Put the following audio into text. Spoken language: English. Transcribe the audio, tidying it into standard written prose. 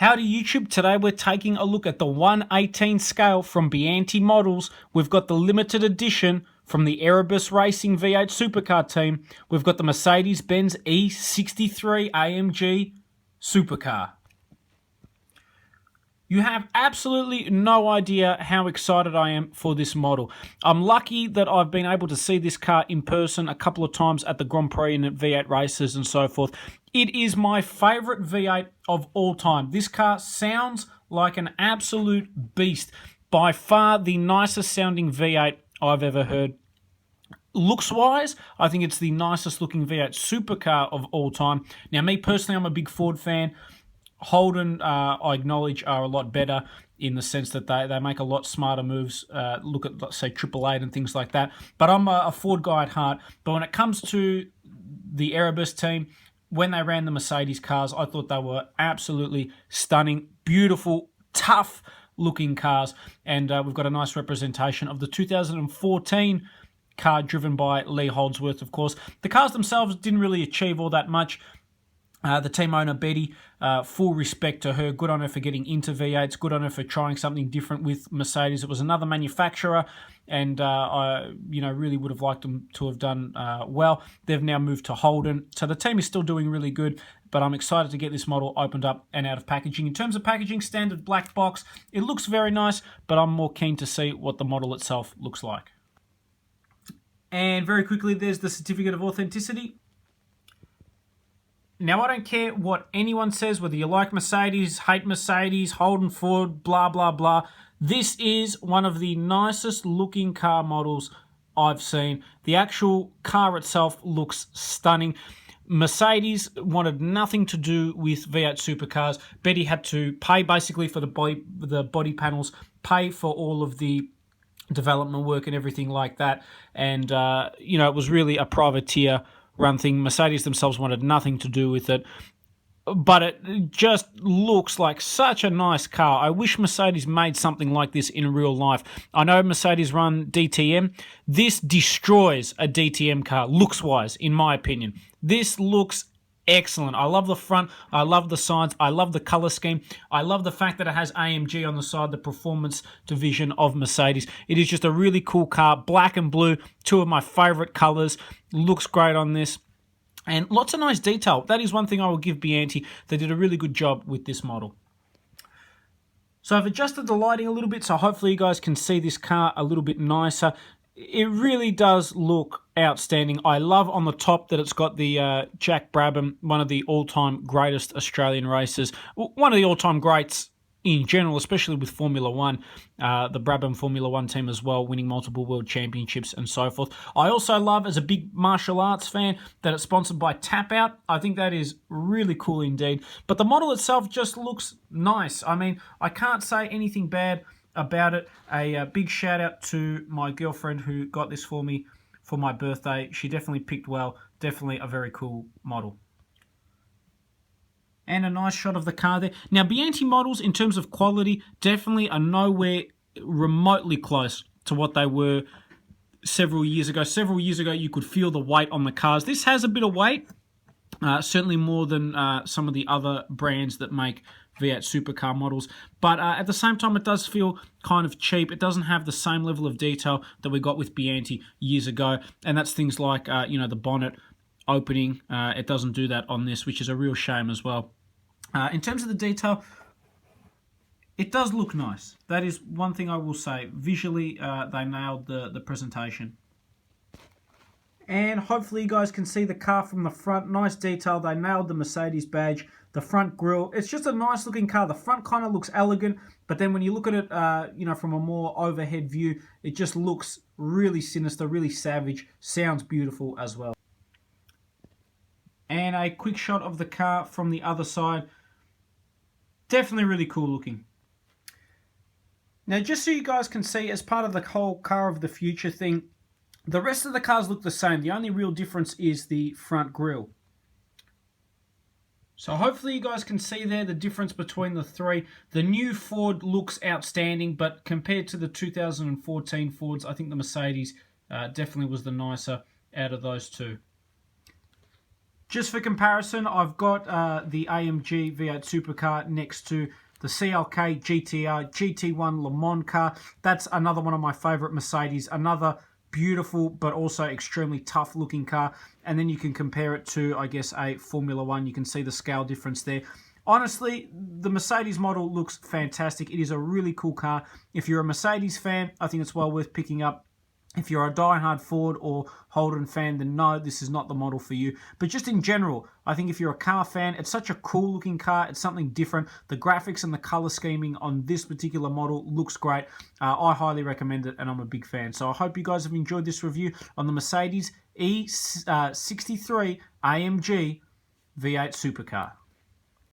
Howdy YouTube, today we're taking a look at the 1/18 scale from Biante models. We've got the limited edition from the Erebus Racing V8 Supercar team. We've got the Mercedes-Benz E63 AMG Supercar. You have absolutely no idea how excited I am for this model. I'm lucky that I've been able to see this car in person a couple of times at the Grand Prix and at V8 races and so forth. It is my favourite V8 of all time. This car sounds like an absolute beast. By far the nicest sounding V8 I've ever heard. Looks-wise, I think it's the nicest looking V8 supercar of all time. Now, me personally, I'm a big Ford fan. Holden, I acknowledge, are a lot better in the sense that they make a lot smarter moves. Look at, let's say, 888 and things like that. But I'm a Ford guy at heart. But when it comes to the Erebus team, when they ran the Mercedes cars, I thought they were absolutely stunning, beautiful, tough-looking cars. And we've got a nice representation of the 2014 car driven by Lee Holdsworth, of course. The cars themselves didn't really achieve all that much. The team owner, Betty, full respect to her. Good on her for getting into V8s. Good on her for trying something different with Mercedes. It was another manufacturer, and I really would have liked them to have done well. They've now moved to Holden. So the team is still doing really good, but I'm excited to get this model opened up and out of packaging. In terms of packaging, standard black box. It looks very nice, but I'm more keen to see what the model itself looks like. And very quickly, there's the certificate of authenticity. Now, I don't care what anyone says, whether you like Mercedes, hate Mercedes, Holden, Ford, blah, blah, blah. This is one of the nicest looking car models I've seen. The actual car itself looks stunning. Mercedes wanted nothing to do with V8 supercars. Betty had to pay basically for the body panels, pay for all of the development work and everything like that. And, it was really a privateer run thing. Mercedes themselves wanted nothing to do with it, but it just looks like such a nice car. I wish Mercedes made something like this in real life. I know Mercedes run DTM. This destroys a DTM car, looks-wise, in my opinion. This looks excellent. I love the front. I love the sides. I love the color scheme. I love the fact that it has AMG on the side, the performance division of Mercedes. It is just a really cool car. Black and blue, two of my favorite colors. Looks great on this. And lots of nice detail. That is one thing I will give Biante. They did a really good job with this model. So I've adjusted the lighting a little bit, so hopefully you guys can see this car a little bit nicer. It really does look outstanding. I love on the top that it's got the Jack Brabham, one of the all-time greatest Australian racers. One of the all-time greats in general, especially with Formula One. The Brabham Formula One team as well, winning multiple world championships and so forth. I also love, as a big martial arts fan, that it's sponsored by Tap Out. I think that is really cool indeed. But the model itself just looks nice. I mean, I can't say anything bad about it. A big shout out to my girlfriend who got this for me for my birthday. She definitely picked well. Definitely a very cool model. And a nice shot of the car there. Now, Biante models, in terms of quality, definitely are nowhere remotely close to what they were several years ago. Several years ago, you could feel the weight on the cars. This has a bit of weight, certainly more than some of the other brands that make V8 supercar models, but at the same time it does feel kind of cheap. It doesn't have the same level of detail that we got with Biante years ago, and that's things like the bonnet opening. It doesn't do that on this, which is a real shame as well. In terms of the detail, it does look nice. That is one thing I will say. Visually, they nailed the presentation. And hopefully you guys can see the car from the front. Nice detail. They nailed the Mercedes badge. The front grille. It's just a nice looking car. The front kind of looks elegant, but then when you look at it, from a more overhead view, it just looks really sinister, really savage. Sounds beautiful as well. And a quick shot of the car from the other side. Definitely really cool looking. Now, just so you guys can see, as part of the whole car of the future thing, the rest of the cars look the same. The only real difference is the front grille. So hopefully you guys can see there the difference between the three. The new Ford looks outstanding, but compared to the 2014 Fords, I think the Mercedes definitely was the nicer out of those two. Just for comparison, I've got the AMG V8 Supercar next to the CLK GTR GT1 Le Mans car. That's another one of my favorite Mercedes, another beautiful but also extremely tough looking car. And then you can compare it to, I guess, a Formula One. You can see the scale difference there. Honestly, the Mercedes model looks fantastic. It is a really cool car. If you're a Mercedes fan, I think it's well worth picking up. If you're a diehard Ford or Holden fan, then no, this is not the model for you. But just in general, I think if you're a car fan, it's such a cool looking car. It's something different. The graphics and the color scheming on this particular model looks great. I highly recommend it, and I'm a big fan. So I hope you guys have enjoyed this review on the Mercedes E63 AMG V8 Supercar.